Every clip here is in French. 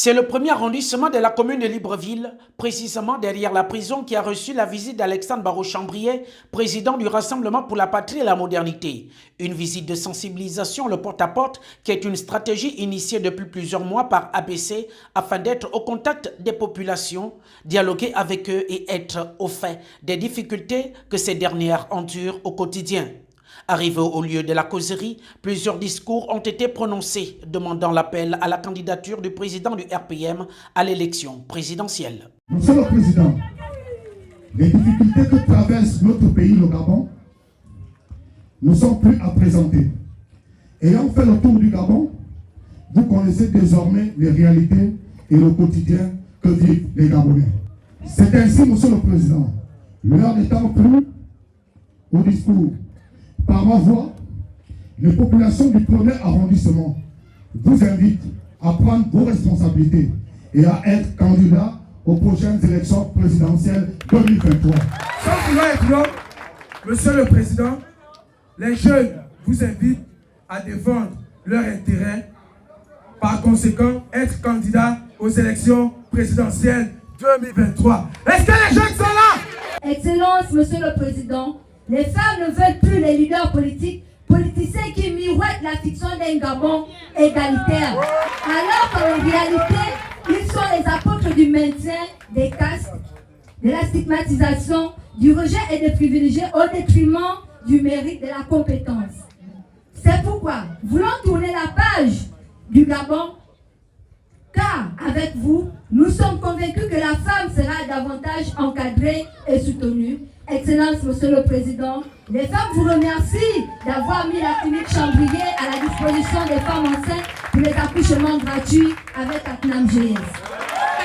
C'est le premier arrondissement de la commune de Libreville, précisément derrière la prison, qui a reçu la visite d'Alexandre Barraud-Chambrier, président du Rassemblement pour la Patrie et la Modernité. Une visite de sensibilisation, le porte-à-porte, qui est une stratégie initiée depuis plusieurs mois par ABC afin d'être au contact des populations, dialoguer avec eux et être au fait des difficultés que ces dernières endurent au quotidien. Arrivé au lieu de la causerie, plusieurs discours ont été prononcés demandant l'appel à la candidature du président du RPM à l'élection présidentielle. Monsieur le Président, les difficultés que traverse notre pays, le Gabon, ne sont plus à présenter. Ayant fait le tour du Gabon, vous connaissez désormais les réalités et le quotidien que vivent les Gabonais. C'est ainsi, Monsieur le Président, l'heure n'étant plus au discours. Par ma voix, les populations du premier arrondissement vous invitent à prendre vos responsabilités et à être candidats aux prochaines élections présidentielles 2023. Sans vouloir être long, Monsieur le Président, les jeunes vous invitent à défendre leurs intérêts, par conséquent, être candidats aux élections présidentielles 2023. Est-ce que les jeunes sont là? Excellence, Monsieur le Président, les femmes ne veulent plus les leaders politiciens qui miroitent la fiction d'un Gabon égalitaire. Alors qu'en réalité, ils sont les apôtres du maintien des castes, de la stigmatisation, du rejet et des privilégiés au détriment du mérite de la compétence. C'est pourquoi, voulant tourner la page du Gabon, car avec vous, nous sommes convaincus que la femme sera davantage encadrée et soutenue. Excellence, Monsieur le Président, les femmes vous remercient d'avoir mis la clinique Chambrier à la disposition des femmes enceintes pour les accouchements gratuits avec Atnam GS.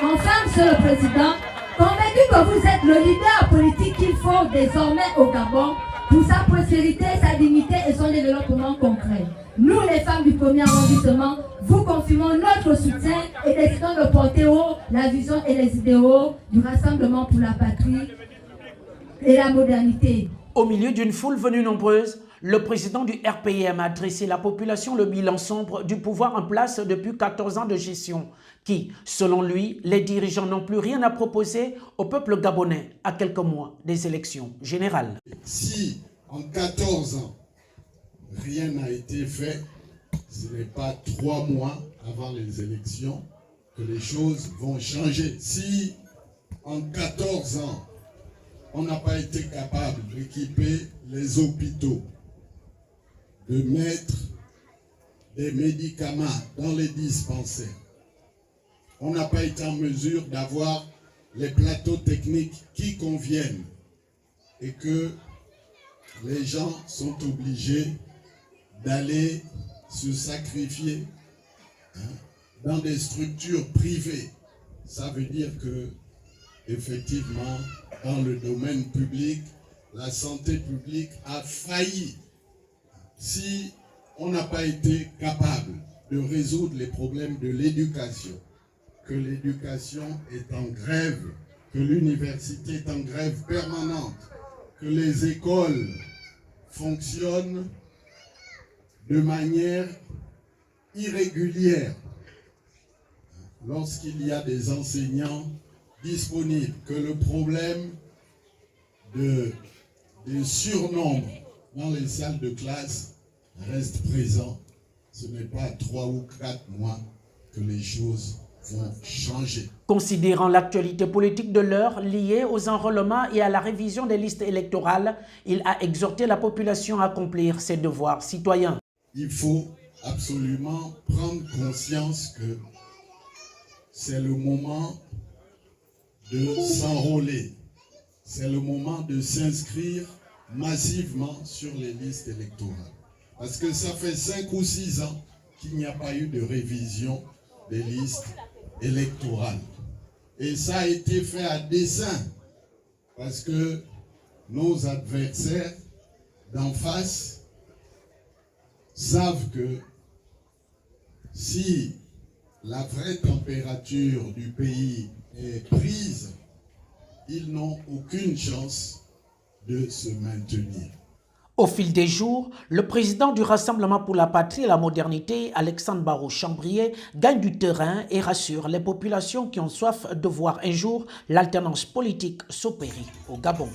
Enfin, Monsieur le Président, convaincu que vous êtes le leader politique qu'il faut désormais au Gabon pour sa prospérité, sa dignité et son développement concret. Nous, les femmes du premier arrondissement, vous confirmons notre soutien et décidons de porter haut la vision et les idéaux du Rassemblement pour la Patrie et la modernité. Au milieu d'une foule venue nombreuse, le président du RPM a dressé la population le bilan sombre du pouvoir en place depuis 14 ans de gestion qui, selon lui, les dirigeants n'ont plus rien à proposer au peuple gabonais à quelques mois des élections générales. Si en 14 ans, rien n'a été fait, ce n'est pas 3 mois avant les élections que les choses vont changer. Si en 14 ans, on n'a pas été capable d'équiper les hôpitaux, de mettre des médicaments dans les dispensaires. On n'a pas été en mesure d'avoir les plateaux techniques qui conviennent et que les gens sont obligés d'aller se sacrifier dans des structures privées. Ça veut dire que, effectivement, dans le domaine public, la santé publique a failli. Si on n'a pas été capable de résoudre les problèmes de l'éducation, que l'éducation est en grève, que l'université est en grève permanente, que les écoles fonctionnent de manière irrégulière, lorsqu'il y a des enseignants disponibles, que le problème de surnombre dans les salles de classe reste présent, ce n'est pas 3 ou 4 mois que les choses vont changer. Considérant l'actualité politique de l'heure liée aux enrôlements et à la révision des listes électorales, il a exhorté la population à accomplir ses devoirs citoyens. Il faut absolument prendre conscience que c'est le moment de s'enrôler. C'est le moment de s'inscrire massivement sur les listes électorales. Parce que ça fait 5 ou 6 ans qu'il n'y a pas eu de révision des listes électorales. Et ça a été fait à dessein. Parce que nos adversaires d'en face savent que si la vraie température du pays est prise, ils n'ont aucune chance de se maintenir. Au fil des jours, le président du Rassemblement pour la patrie et la modernité, Alexandre Barrot Chambrier, gagne du terrain et rassure les populations qui ont soif de voir un jour l'alternance politique s'opérer au Gabon.